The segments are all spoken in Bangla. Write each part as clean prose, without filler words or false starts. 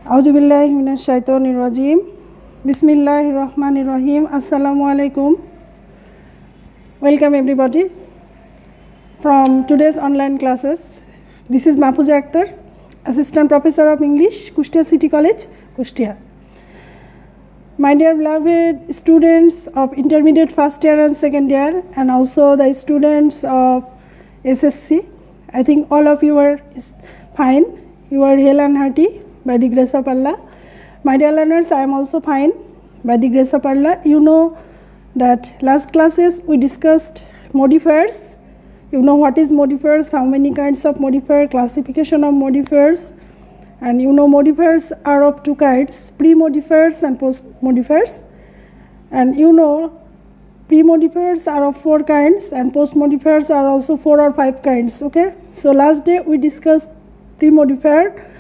Auzubillahi minash shaitonir rajim. Bismillahir Rahmanir Rahim. Assalamu alaikum. Welcome everybody from today's online classes. This is Mahfuza Akhtar, Assistant Professor of English, Kushtia City College, Kushtia. My dear beloved students of intermediate first year and second year, and also the students of SSC, I think all of you are fine. You are hale and hearty by the grace of Allah. My dear learners, I am also fine by the grace of Allah. You know that last classes we discussed modifiers. You know what is modifiers, how many kinds of modifier, classification of modifiers, and you know modifiers are of two kinds, pre-modifiers and post-modifiers, and you know pre-modifiers are of four kinds and post-modifiers are also 4 or 5 kinds. Okay, so last day we discussed pre-modifier,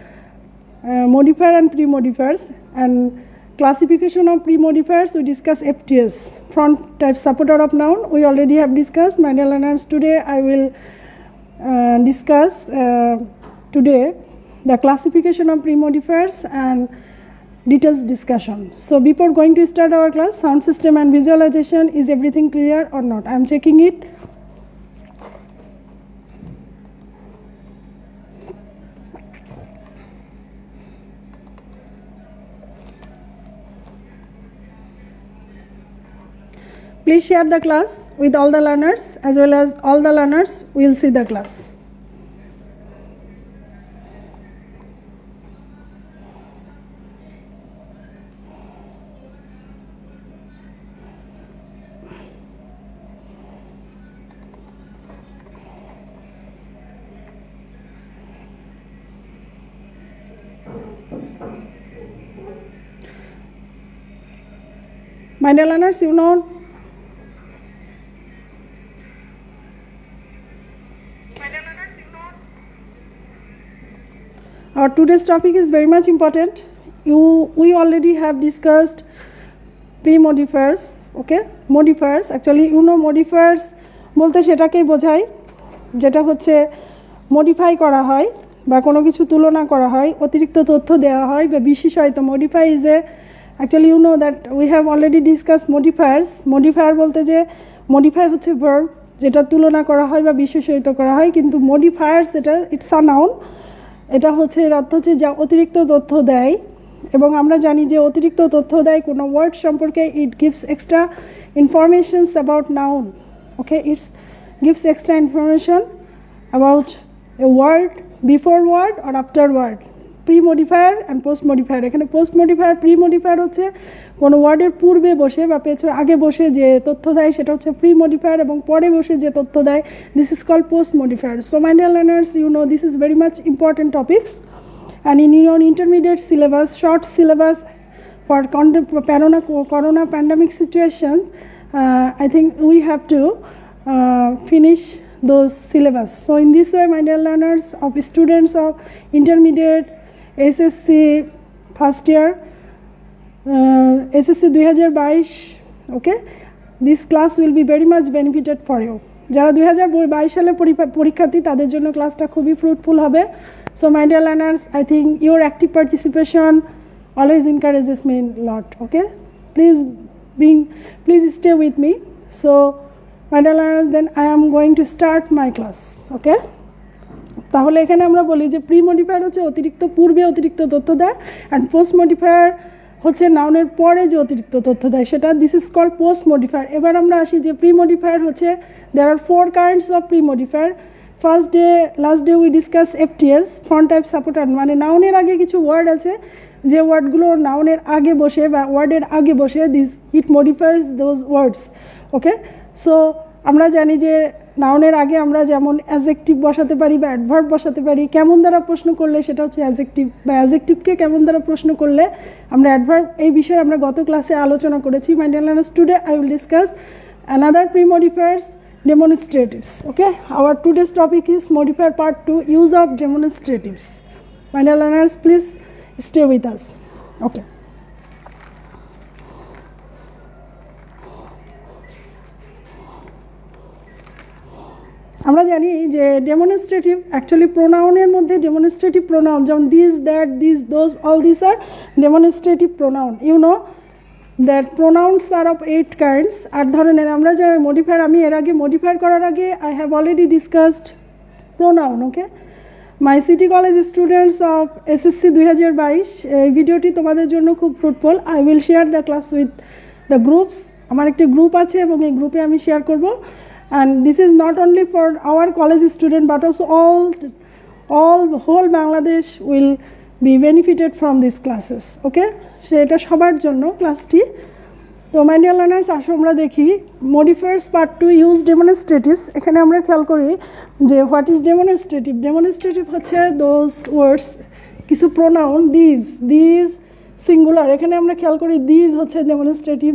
modifier and pre-modifiers, and classification of pre-modifiers we discussed FTS, front type supporter of noun, we already have discussed. My dear learners, today I will discuss today the classification of pre-modifiers and details discussion. So before going to start our class, sound system and visualization, is everything clear or not? I am checking it. Please share the class with all the learners, as well as all the learners will see the class. My dear learners, you know our today's topic is very much important. We already have discussed pre-modifiers. Okay, modifiers, actually you know modifiers বলতে সেটাকেই বোঝায় যেটা হচ্ছে মডিফাই করা হয় বা কোনো কিছু তুলনা করা হয়, অতিরিক্ত তথ্য দেওয়া হয় বা বিশেষায়িত। Modify is a actually you know that we have already discuss modifiers. Modifier বলতে যে মডিফাই হচ্ছে ভার্ব যেটা তুলনা করা হয় বা বিশেষায়িত করা হয়, কিন্তু মডিফায়ার্স যেটা ইটস আ নাউন, এটা হচ্ছে এর অর্থ হচ্ছে যা অতিরিক্ত তথ্য দেয়। এবং আমরা জানি যে অতিরিক্ত তথ্য দেয় কোনো ওয়ার্ড সম্পর্কে, it gives extra informations about noun. Okay, it's gives extra information about a word, before word আর after word. Pre modifier and post modifier. এখানে পোস্ট মডিফায়ার, প্রি মডিফায়ার হচ্ছে কোনো ওয়ার্ডের পূর্বে বসে বা পেছনে আগে বসে যে তথ্য দেয় সেটা হচ্ছে প্রি মডিফায়ার, এবং পরে বসে যে তথ্য দেয় this is called post modifier. So my dear learners, you know this is very much important topics, and in your intermediate syllabus, short syllabus for corona pandemic situation, I think we have to finish those syllabus. So in this way, my dear learners, of students of intermediate SSC first year, SSC 2022, okay, this class will be very much benefited for you. যারা 2022 সালের পরীক্ষার্থী তাদের জন্য ক্লাসটা খুবই ফ্রুটফুল হবে। So my dear learners, I think your active participation always encourages me a lot. Okay, please stay with me. So my dear learners, then I am going to start my class. Okay, তাহলে এখানে আমরা বলি যে প্রি মডিফায়ার হচ্ছে অতিরিক্ত পূর্বে অতিরিক্ত তথ্য দেয়, অ্যান্ড পোস্ট মডিফায়ার হচ্ছে নাউনের পরে যে অতিরিক্ত তথ্য দেয় সেটা this is called post modifier. এবার আমরা আসি যে প্রি মডিফায়ার হচ্ছে there are 4 kinds of pre modifier. First day, last day we discuss FTS, front type supporter, মানে নাউনের আগে কিছু ওয়ার্ড আছে যে ওয়ার্ডগুলো নাউনের আগে বসে বা ওয়ার্ডের আগে বসে this it modifies those words. Okay, so আমরা জানি যে নাউনের আগে আমরা যেমন অ্যাডজেক্টিভ বসাতে পারি বা অ্যাডভার্ব বসাতে পারি। কেমন দ্বারা প্রশ্ন করলে সেটা হচ্ছে অ্যাডজেক্টিভ, বা অ্যাডজেক্টিভকে কেমন দ্বারা প্রশ্ন করলে আমরা অ্যাডভার্ব, এই বিষয়ে আমরা গত ক্লাসে আলোচনা করেছি। মাই dear learners, today I will discuss another pre modifiers, demonstratives. Okay, our today's topic is modifier part 2, use of demonstratives. My dear learners, please stay with us. Okay, আমরা জানি যে ডেমনস্ট্রেটিভ অ্যাকচুয়ালি প্রোনাউনের মধ্যে ডেমনস্ট্রেটিভ প্রোনাউন যেমন this, that, this, those, all this are demonstrative pronoun. You know that pronouns are of 8 kinds, 8 ধরনের। আমরা যে মডিফায়ার, আমি এর আগে মডিফায়ার করার আগে I have already discussed pronoun. Okay, my city college students of SSC 2022, এই ভিডিওটি তোমাদের জন্য খুব fruitful. I will share the class with the groups. আমার একটি গ্রুপ আছে এবং এই গ্রুপে আমি শেয়ার করব। And this is not only for our college student but also all whole Bangladesh will be benefited from these classes. Okay, সেটা সবার জন্য ক্লাসটি। তো মাই ডিয়ার লার্নার্স, আসো আমরা দেখি মডিফায়ার্স পার্ট 2 ইউজ ডেমনস্ট্রেটিভস। এখানে আমরা খেয়াল করি যে হোয়াট ইজ ডেমনস্ট্রেটিভ। ডেমনস্ট্রেটিভ হচ্ছে দোজ ওয়ার্ডস, কিছু প্রোনাউন, দিস সিঙ্গুলার। এখানে আমরা খেয়াল করি দিস হচ্ছে demonstrative,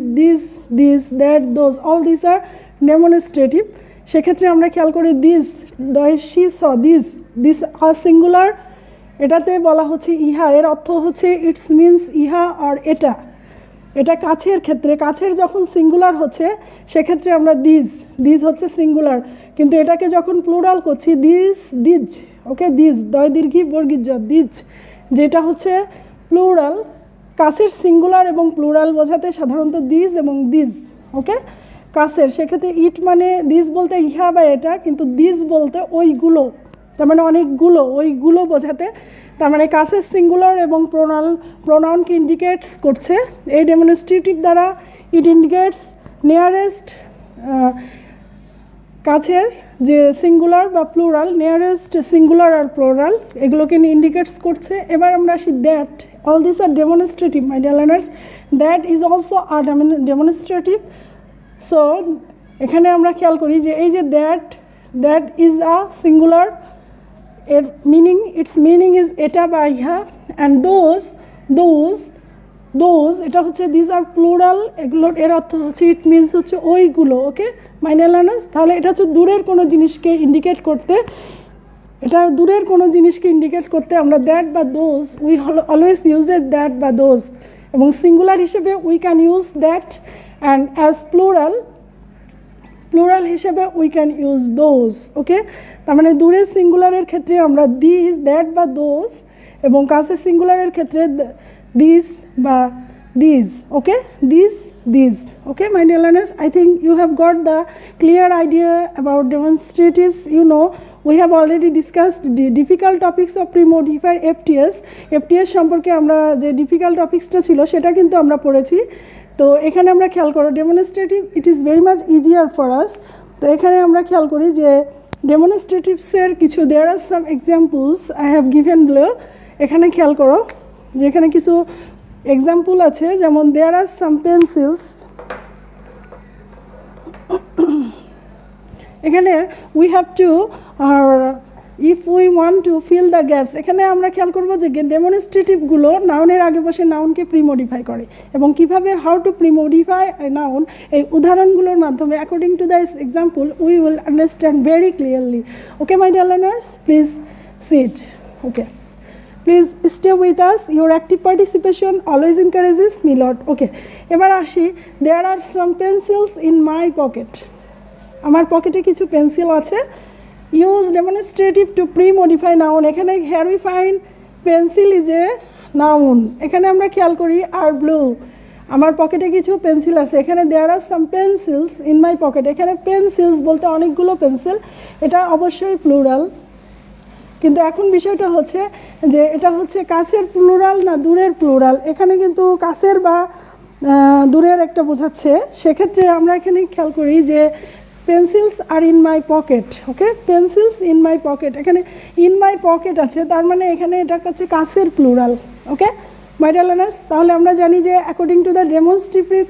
this, that, those, all this are demonstrative. সেক্ষেত্রে আমরা খেয়াল করি দিস, শি, স, দিস আর সিঙ্গুলার, এটাতে বলা হচ্ছে ইহা, এর অর্থ হচ্ছে ইটস মিনস ইহা আর এটা কাছের ক্ষেত্রে, কাছের যখন সিঙ্গুলার হচ্ছে সেক্ষেত্রে আমরা দিস হচ্ছে সিঙ্গুলার, কিন্তু এটাকে যখন প্লুরাল করছি দিজ, ওকে, দিস, দয় দীর্ঘি বর্গীজ, দিজ, যেটা হচ্ছে প্লুরাল, কাছের সিঙ্গুলার এবং প্লুরাল বোঝাতে সাধারণত দিস এবং দিস। ওকে, কাছের, সেক্ষেত্রে ইট মানে দিস বলতে ইহা বা এটা, কিন্তু দিস বলতে ওইগুলো, তার মানে অনেকগুলো, ওইগুলো বোঝাতে, তার মানে কাছের সিঙ্গুলার এবং প্রোনাউনকে ইন্ডিকেটস করছে। এই ডেমনস্ট্রেটিভ দ্বারা ইট ইন্ডিকেটস নিয়ারেস্ট, কাছের যে সিঙ্গুলার বা প্লুরাল, নিয়ারেস্ট সিঙ্গুলার আর প্লুরাল, এগুলোকে ইন্ডিকেটস করছে। এবার আমরা আসি that, all this are demonstrative my dear learners. That is also are demonstrative. So এখানে আমরা খেয়াল করি যে এই যে দ্যাট ইজ আ সিঙ্গুলার, এর মিনিং, ইটস মিনিং ইজ এটা বা ইহা। অ্যান্ড দোজ এটা হচ্ছে দিস আর প্লুরাল, এগুলোর এর অর্থ হচ্ছে ইট মিনস হচ্ছে ওইগুলো। ওকে মাই ডিয়ার লার্নার্স, তাহলে এটা হচ্ছে দূরের কোনো জিনিসকে ইন্ডিকেট করতে, এটা দূরের কোনো জিনিসকে ইন্ডিকেট করতে আমরা দ্যাট বা those, we always use a that বা দোজ, এবং সিঙ্গুলার হিসেবে we can use that, and as plural হিসেবে উই ক্যান ইউজ দোজ। ওকে, তার মানে দূরের সিঙ্গুলারের ক্ষেত্রে আমরা দিস, দ্যাট বা দোজ, এবং কাছের সিঙ্গুলারের ক্ষেত্রে দিস বা this. Okay, this. Okay, my dear learners, I think you have got the clear idea about demonstratives. You know, we have already discussed the difficult topics of pre-modifier FTS সম্পর্কে আমরা যে ডিফিকাল্ট টপিক্সটা ছিল সেটা কিন্তু আমরা পড়েছি। তো এখানে আমরা খেয়াল করো demonstrative, it is very much easier for us. তো এখানে আমরা খেয়াল করি যে ডেমনস্ট্রেটিভসের কিছু there are some examples I have given below. এখানে খেয়াল করো যে এখানে কিছু এক্সাম্পল আছে, যেমন দেয়ার আর সাম পেন্সিলস। এখানে we have to if we want to fill the gaps, এখানে আমরা খেয়াল করবো যে ডেমনস্ট্রেটিভগুলো নাউনের আগে বসে নাউনকে প্রিমডিফাই করে, এবং কিভাবে হাউ টু প্রিমডিফাই নাউন, এই উদাহরণগুলোর মাধ্যমে according to the example we will understand very clearly. Okay my dear learners, please sit. Okay, please stay with us, your active participation always encourages me lot. Okay, এবার আসি, there are some pencils in my pocket. আমার পকেটে কিছু পেন্সিল আছে। Use demonstrative to premodify noun. এখানে here we find pencil is a noun. এখানে আমরা খেয়াল করি আর ব্লু, আমার পকেটে কিছু পেন্সিল আছে। এখানে দেয়ার are some pencils in my pocket. এখানে পেন্সিলস বলতে অনেকগুলো পেন্সিল, এটা অবশ্যই প্লুরাল, কিন্তু এখন বিষয়টা হচ্ছে যে এটা হচ্ছে কাছের প্লুরাল না দূরের প্লুরাল। এখানে কিন্তু কাছের বা দূরের একটা বোঝাচ্ছে। সেক্ষেত্রে আমরা এখানে খেয়াল করি যে pencils are in my pocket. Okay, pencils in my pocket, এখানে ইন মাই পকেট আছে, তার মানে এখানে এটা হচ্ছে কাছের plural. Okay my dear learners, তাহলে আমরা জানি যে অ্যাকর্ডিং টু দ্য ডেমনস্ট্রেটিভ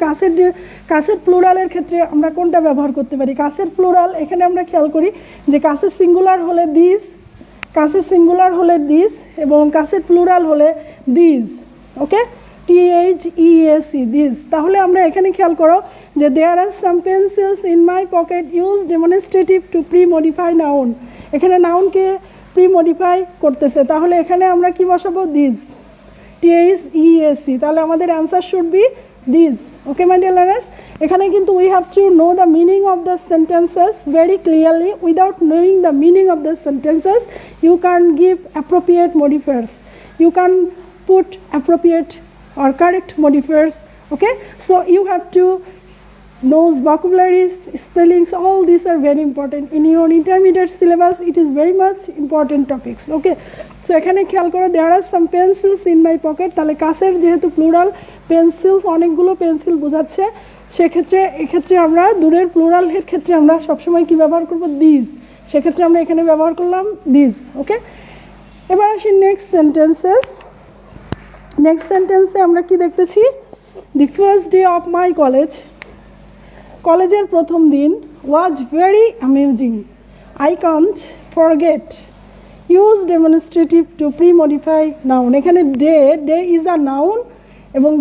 কাছের প্লুরালের ক্ষেত্রে আমরা কোনটা ব্যবহার করতে পারি। কাছের প্লুরাল, এখানে আমরা খেয়াল করি যে কাছের সিঙ্গুলার হলে দিস, কাছের সিঙ্গুলার হলে দিস, এবং কাছের প্লুরাল হলে দিস। Okay, THEAC, this. তাহলে আমরা এখানে খেয়াল করো যে there are some pencils in my pocket use demonstrative to premodify noun. এখানে নাউনকে প্রি-মডিফাই করতেছে, তাহলে এখানে আমরা কি বসাবো, দিস, THEAC। তাহলে আমাদের answer should be these. Okay, my dear learners, এখানে কিন্তু we have to know the meaning of the sentences very clearly. Without knowing the meaning of the sentences, you can't give appropriate modifiers. You can put appropriate or correct modifiers. Okay, so you have to knows vocabularies, spellings, all these are very important. In your intermediate syllabus, it is very much important topics. Okay, so এখানে খেয়াল করো, there are some pencils in my pocket. তাহলে কাছের যেহেতু প্লুরাল, পেন্সিলস অনেকগুলো পেন্সিল বোঝাচ্ছে, সেক্ষেত্রে এক্ষেত্রে আমরা দূরের প্লুরালের ক্ষেত্রে আমরা সবসময় কি ব্যবহার করব, দিস। সেক্ষেত্রে আমরা এখানে ব্যবহার করলাম দিস। ওকে, এবার আসি নেক্সট সেন্টেন্সেস। নেক্সট সেন্টেন্সে আমরা কি দেখতেছি, the first day of my college, কলেজের প্রথম দিন, was very amazing, I can't forget, use demonstrative to premodify noun. এখানে day, day is a noun এবং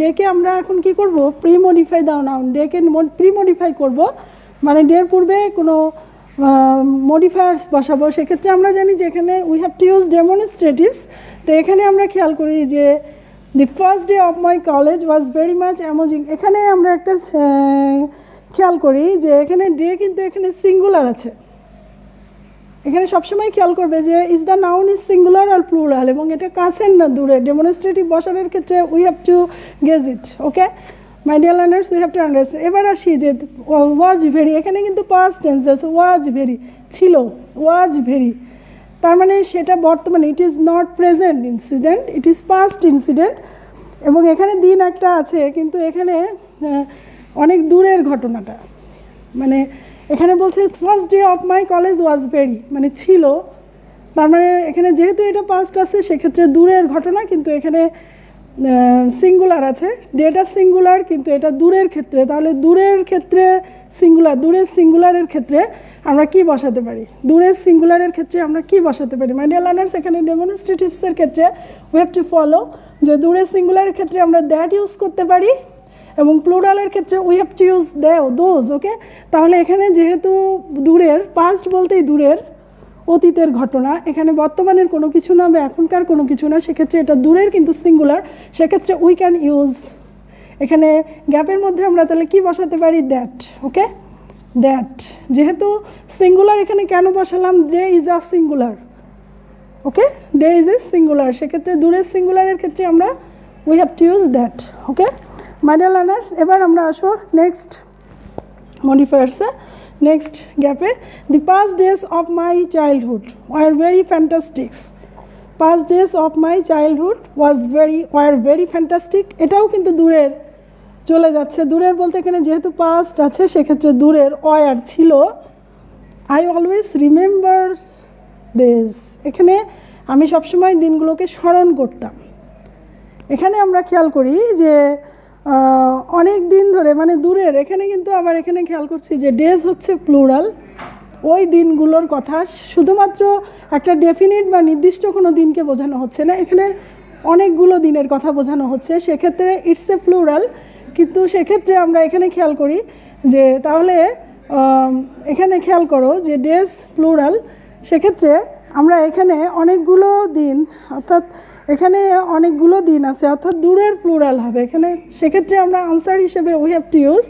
ডেকে আমরা এখন কি করব, প্রি মডিফাই দাও নাউন, ডেকে প্রি মডিফাই করব, মানে ডের পূর্বে কোনো মডিফায়ার্স বসাবো। সেক্ষেত্রে আমরা জানি যে এখানে উই হ্যাভ টু ইউজ ডেমনস্ট্রেটিভস। তো এখানে আমরা খেয়াল করি যে দি first day of my college was very much amazing. এখানে আমরা একটা খেয়াল করি যে এখানে ডে কিন্তু এখানে সিঙ্গুলার আছে। এখানে সবসময় খেয়াল করবে যে is the noun is singular আর প্লুরাল, এবং এটা কাছের না দূরে। ডেমনস্ট্রেটিভ বসানোর ক্ষেত্রে we have to gauge it. Okay my dear learners, we have to understand. এবার আসি যে ওয়াজ ভেরি, এখানে কিন্তু পাস্ট টেন্সেস, ওয়াজ ভেরি ছিল, ওয়াজ ভেরি, তার মানে সেটা বর্তমানে, it is not present incident, it is past incident. এবং এখানে দিন একটা আছে, কিন্তু এখানে অনেক দূরের ঘটনাটা, মানে এখানে বলছে first day of my college was very, মানে ছিল, তার মানে এখানে যেহেতু এটা পাস্ট আছে সেক্ষেত্রে দূরের ঘটনা, কিন্তু এখানে সিঙ্গুলার আছে, ডেটা সিঙ্গুলার কিন্তু এটা দূরের ক্ষেত্রে। তাহলে দূরের ক্ষেত্রে সিঙ্গুলার, দূরের সিঙ্গুলারের ক্ষেত্রে আমরা কি বসাতে পারি, দূরের সিঙ্গুলারের ক্ষেত্রে আমরা কি বসাতে পারি। মাই ডিয়ার লার্নার্স, এখানে ডেমনস্ট্রেটিভসের ক্ষেত্রে উই হ্যাভ টু ফলো যে দূরের সিঙ্গুলারের ক্ষেত্রে আমরা দ্যাট ইউজ করতে পারি, এবং প্লুরালের ক্ষেত্রে we have to use those. Okay, তাহলে এখানে যেহেতু দূরের, পাস্ট বলতেই দূরের, অতীতের ঘটনা, এখানে বর্তমানের কোনো কিছু না বা এখনকার কোনো কিছু না, সেক্ষেত্রে এটা দূরের কিন্তু সিঙ্গুলার, সেক্ষেত্রে উই ক্যান ইউজ, এখানে গ্যাপের মধ্যে আমরা তাহলে কি বসাতে পারি, দ্যাট। ওকে, দ্যাট যেহেতু সিঙ্গুলার, এখানে কেন বসালাম, day is a singular. Okay, day is a singular, সেক্ষেত্রে দূরের সিঙ্গুলারের ক্ষেত্রে আমরা we have to use that. Okay my dear learners, এবার আমরা আসো নেক্সট মডিফায়ার্সে, নেক্সট গ্যাপে। The past days of my childhood were very fantastic, past days of my childhood were very fantastic, এটাও কিন্তু দূরের চলে যাচ্ছে। দূরের বলতে এখানে যেহেতু পাস্ট আছে সেক্ষেত্রে দূরের, ওয়ার ছিল, আই অলওয়েজ রিমেম্বার দিস, এখানে আমি সবসময় দিনগুলোকে স্মরণ করতাম। এখানে আমরা খেয়াল করি যে অনেক দিন ধরে, মানে দূরের, এখানে কিন্তু আবার এখানে খেয়াল করছি যে ডেজ হচ্ছে প্লুরাল, ওই দিনগুলোর কথা, শুধুমাত্র একটা ডেফিনিট বা নির্দিষ্ট কোনো দিনকে বোঝানো হচ্ছে না, এখানে অনেকগুলো দিনের কথা বোঝানো হচ্ছে, সেক্ষেত্রে ইটস এ প্লুরাল। কিন্তু সেক্ষেত্রে আমরা এখানে খেয়াল করি যে তাহলে এখানে খেয়াল করো যে ডেজ প্লুরাল, সেক্ষেত্রে আমরা এখানে অনেকগুলো দিন, অর্থাৎ এখানে অনেকগুলো দিন আছে, অর্থাৎ দূরের প্লুরাল হবে এখানে। সেক্ষেত্রে আমরা আনসার হিসেবে উই হ্যাভ টু ইউজ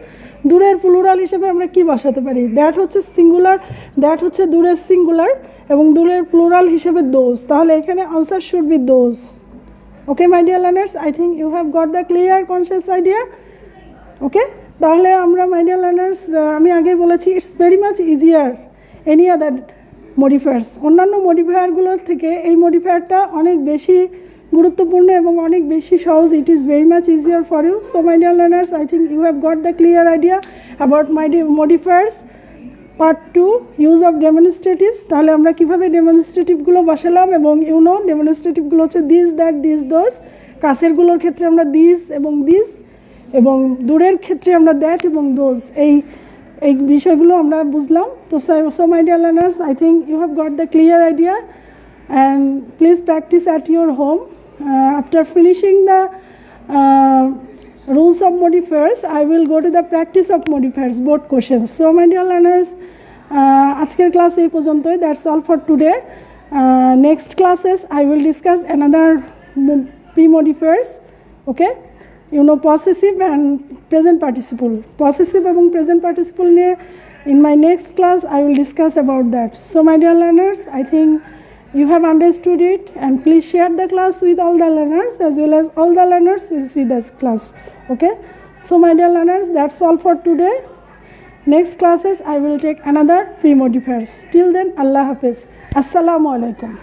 দূরের প্লুরাল হিসেবে আমরা কি বসাতে পারি, দ্যাট হচ্ছে সিঙ্গুলার, দ্যাট হচ্ছে দূরের সিঙ্গুলার, এবং দূরের প্লুরাল হিসেবে দোজ। তাহলে এখানে answer should be those. Okay my dear learners, I think you have got the clear conscious idea. Okay, তাহলে আমরা মাই ডিয়ার লার্নার্স, আমি আগে বলেছি it's very much easier any other modifiers, অন্যান্য মডিফায়ারগুলোর থেকে এই মডিফায়ারটা অনেক বেশি গুরুত্বপূর্ণ এবং অনেক বেশি সহজ। It is very much easier for you. So my dear learners, I think you have got the clear idea about my modifiers part 2, use of demonstratives. তাহলে আমরা কীভাবে ডেমনস্ট্রেটিভগুলো বসালাম, এবং ইউনো ডেমনস্ট্রেটিভগুলো হচ্ছে দিস, দ্যাট, দিস, দোজ। কাছেরগুলোর ক্ষেত্রে আমরা দিস এবং দিস, এবং দূরের ক্ষেত্রে আমরা দ্যাট এবং দোজ, এই বিষয়গুলো আমরা বুঝলাম। তো so my dear learners, I think you have got the clear idea, and please practice at your home. After finishing the rules of modifiers, I will go to the practice of modifiers, both questions. So my dear learners, আজকের ক্লাস এই পর্যন্তই, that's all for today. Next classes I will discuss another pre-modifiers. Okay, you know possessive and present participle. Possessive and present participle niye in my next class I will discuss about that. So my dear learners, I think you have understood it, and please share the class with all the learners, as well as all the learners will see this class. Okay, so my dear learners, that's all for today. Next classes I will take another pre-modifiers. Till then, Allah Hafiz. Assalamu alaikum.